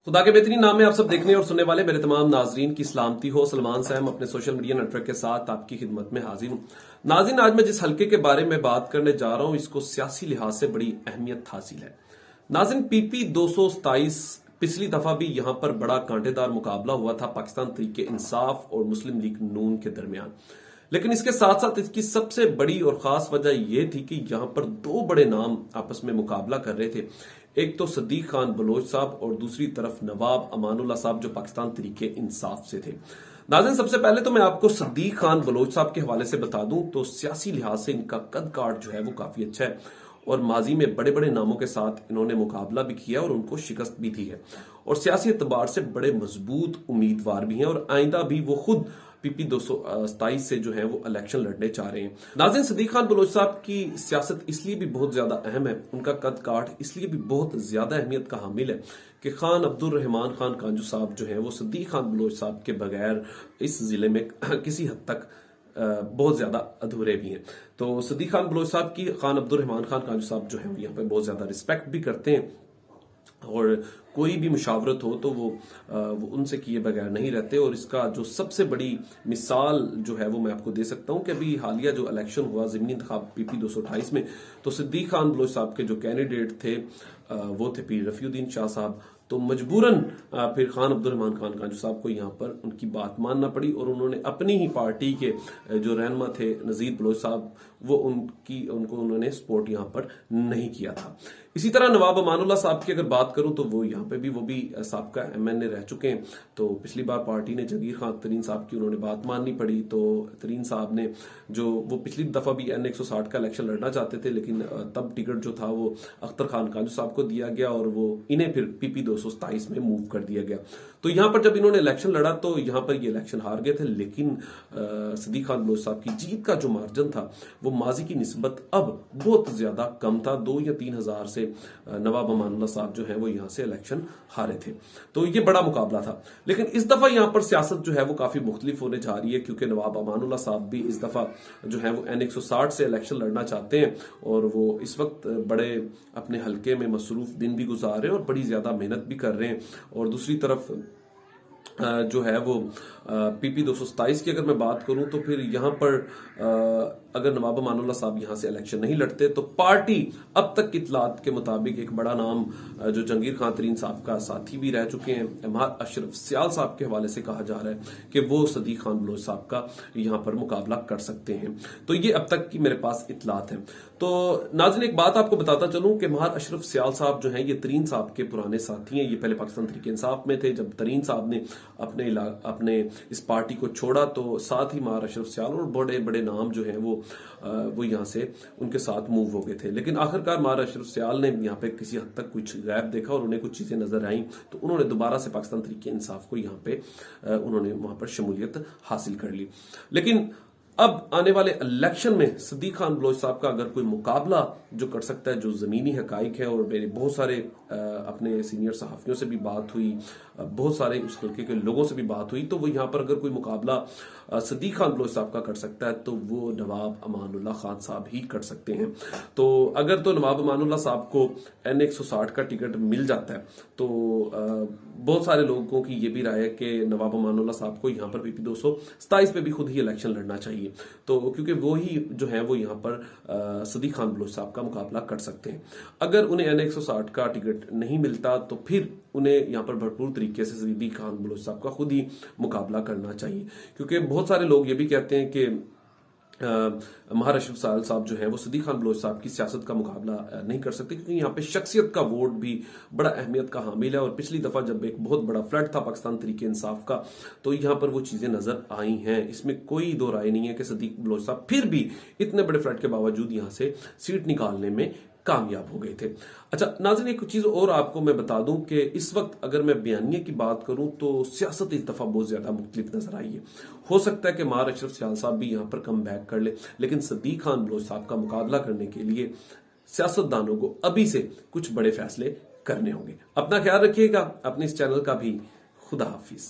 खुदा के बेहतरीन नाम में आप सब देखने और सुनने वाले मेरे तमाम नाजरीन की सलामती हो। सलमान सैम अपने सोशल मीडिया नेटवर्क के साथ आपकी खिदमत में हाजिर हूं। नाज़रीन, आज मैं जिस हल्के के बारे में बात करने जा रहा हूं इसको सियासी लिहाज से बड़ी अहमियत हासिल है। नाज़रीन, पीपी 227 पिछली दफा भी यहां पर बड़ा कांटेदार मुकाबला हुआ था पाकिस्तान तहरीक इंसाफ और मुस्लिम लीग नून के दरमियान। लेकिन इसके साथ साथ इसकी सबसे बड़ी और खास वजह यह थी कि यहां पर दो बड़े नाम आपस में मुकाबला कर रहे थे। एक तो सदीक खान बलोच साहब और दूसरी तरफ नवाब अमानुल्लाह साहब जो पाकिस्तान तहरीक इंसाफ से थे। नाज़रीन, सबसे पहले तो मैं आपको सदीक खान बलोच साहब के हवाले से बता दूं तो सियासी लिहाज से इनका कद काठ जो है वो काफी अच्छा है और माजी में बड़े बड़े नामों के साथ इन्होंने मुकाबला भी किया और उनको शिकस्त भी दी है और सियासी एतबार से बड़े मजबूत उम्मीदवार भी हैं और आइंदा भी वो खुद पीपी 227 से जो है वो इलेक्शन लड़ने चाह रहे हैं। नाज़रीन, सदीक खान बलोच साहब की सियासत इसलिए भी बहुत ज्यादा अहम है, उनका कद काठ इसलिए भी बहुत ज्यादा अहमियत का हामिल है कि खान अब्दुल रहमान खान कांजू साहब जो है वो सदीक खान बलोच साहब के बगैर इस जिले में किसी हद तक बहुत ज्यादा अधूरे भी हैं। तो सदीक खान बलोच साहब की खान अब्दुल रहमान खान कांजू साहब जो है वो यहाँ पे बहुत ज्यादा रिस्पेक्ट भी करते हैं और कोई भी मुशावरत हो तो वो उनसे किए बगैर नहीं रहते। और इसका जो सबसे बड़ी मिसाल जो है वो मैं आपको दे सकता हूं कि अभी हालिया जो इलेक्शन हुआ ज़िमनी इंतखाब पीपी 228 में, तो सदीक खान बलोच साहब के जो कैंडिडेट थे वो थे पीर रफीउद्दीन शाह साहब। तो मजबूरन फिर खान अब्दुल रहमान खान कांजू साहब को यहाँ पर उनकी बात मानना पड़ी और उन्होंने अपनी ही पार्टी के जो रहनुमा थे नजीर बलोच साहब वो उनको उन्होंने सपोर्ट यहाँ पर नहीं किया था। इसी तरह नवाब अमानुल्लाह साहब की अगर बात करूं तो वो यहाँ पे भी वो भी साबका एमएनए रह चुके हैं। तो पिछली बार पार्टी ने जगीर खान तरीन साहब की उन्होंने बात माननी पड़ी। तो तरीन साहब ने जो वो पिछली दफा भी N160 का इलेक्शन लड़ना चाहते थे लेकिन तब टिकट जो था वो अख्तर खान कांजू साहब को दिया गया और वो इन्हें फिर पीपी 227 में मूव कर दिया गया। तो यहाँ पर जब इन्होंने इलेक्शन लड़ा तो यहाँ पर ये इलेक्शन हार गए थे लेकिन सदीक खान बलोच साहब की जीत का जो मार्जिन था वो माजी की निस्बत अब बहुत ज्यादा कम था। 2 या 3 हजार से नवाब अमानुल्लाह साहब जो है वो यहाँ से इलेक्शन हारे थे। तो ये बड़ा मुकाबला था। लेकिन इस दफा यहाँ पर सियासत जो है वो काफी मुख्तलिफ होने जा रही है क्योंकि नवाब अमानुल्लाह साहब भी इस दफा जो है वो N160 से इलेक्शन लड़ना चाहते हैं और वो इस वक्त बड़े अपने हल्के में मसरूफ दिन भी गुजार रहे हैं और बड़ी ज्यादा मेहनत भी कर रहे हैं। और दूसरी तरफ जो है वो पीपी 227 की अगर मैं बात करूं तो फिर यहां पर अगर नवाब अमानुल्लाह साहब यहां से इलेक्शन नहीं लड़ते तो पार्टी अब तक की इत्तलात के मुताबिक एक बड़ा नाम जो जंगीर खान तरीन साहब का साथी भी रह चुके हैं इमाद अशरफ सियाल साहब के हवाले से कहा जा रहा है कि वो सदीक खान बलोच साहब का यहां पर मुकाबला कर सकते हैं। तो ये अब तक की मेरे पास इत्तलात है। तो नाज़रीन, एक बात आपको बताता चलूं कि महार अशरफ सियाल साहब जो हैं ये तरीन साहब के पुराने साथी हैं। ये पहले पाकिस्तान तहरीक इंसाफ में थे। जब तरीन साहब ने अपने इस पार्टी को छोड़ा तो साथ ही महार अशरफ सियाल और बड़े बड़े नाम जो हैं वो यहाँ से उनके साथ मूव हो गए थे। लेकिन आखिरकार महार अशरफ सियाल ने यहाँ पे किसी हद तक कुछ गैप देखा और उन्हें कुछ चीजें नजर आई तो उन्होंने दोबारा से पाकिस्तान तहरीक इंसाफ को यहाँ पे उन्होंने वहां पर शमूलियत हासिल कर ली। लेकिन अब आने वाले इलेक्शन में सदीक खान बलोच साहब का अगर कोई मुकाबला जो कर सकता है जो जमीनी हकाइक है और मेरे बहुत सारे अपने सीनियर सहाफियों से भी बात हुई, बहुत सारे उस हल्के के लोगों से भी बात हुई, तो वो यहाँ पर अगर कोई मुकाबला सदीक खान बलोच साहब का कर सकता है तो वो नवाब अमानुल्लाह खान साहब ही कर सकते हैं। तो अगर तो नवाब अमानुल्लाह साहब को N160 का टिकट मिल जाता है तो बहुत सारे लोगों की ये भी राय है कि नवाब अमानुल्लाह साहब को यहाँ पर पीपी 227 पे भी खुद ही इलेक्शन लड़ना चाहिए। तो क्योंकि वो ही जो है वो यहाँ पर सदीक खान बलोच साहब का मुकाबला कर सकते हैं। अगर उन्हें N160 का टिकट नहीं मिलता तो फिर उन्हें यहाँ पर भरपूर तरीके से सदीक खान बलोच साहब का खुद ही मुकाबला करना चाहिए क्योंकि बहुत सारे लोग ये भी कहते हैं कि महार अशरफ सियाल साहब जो है वो सदीक खान बलोच साहब की सियासत का मुकाबला नहीं कर सकते क्योंकि यहाँ पे शख्सियत का वोट भी बड़ा अहमियत का हामिल है। और पिछली दफा जब एक बहुत बड़ा फ्लड था पाकिस्तान तहरीक इंसाफ का तो यहाँ पर वो चीजें नजर आई हैं। इसमें कोई दो राय नहीं है कि सदीक बलोच साहब फिर भी इतने बड़े फ्लड के बावजूद यहाँ से सीट निकालने में कामयाब हो गए थे। अच्छा नाज़रीन, एक चीज और आपको मैं बता दूं कि इस वक्त अगर मैं बयानिए की बात करूं तो सियासत इस दफा बहुत ज्यादा मुख्तलिफ नजर आई है। हो सकता है कि महार अशरफ सियाल साहब भी यहां पर कम बैक कर ले लेकिन सदीक खान बलोच साहब का मुकाबला करने के लिए सियासतदानों को अभी से कुछ बड़े फैसले करने होंगे। अपना ख्याल रखिएगा। अपने इस चैनल का भी खुदा हाफिज।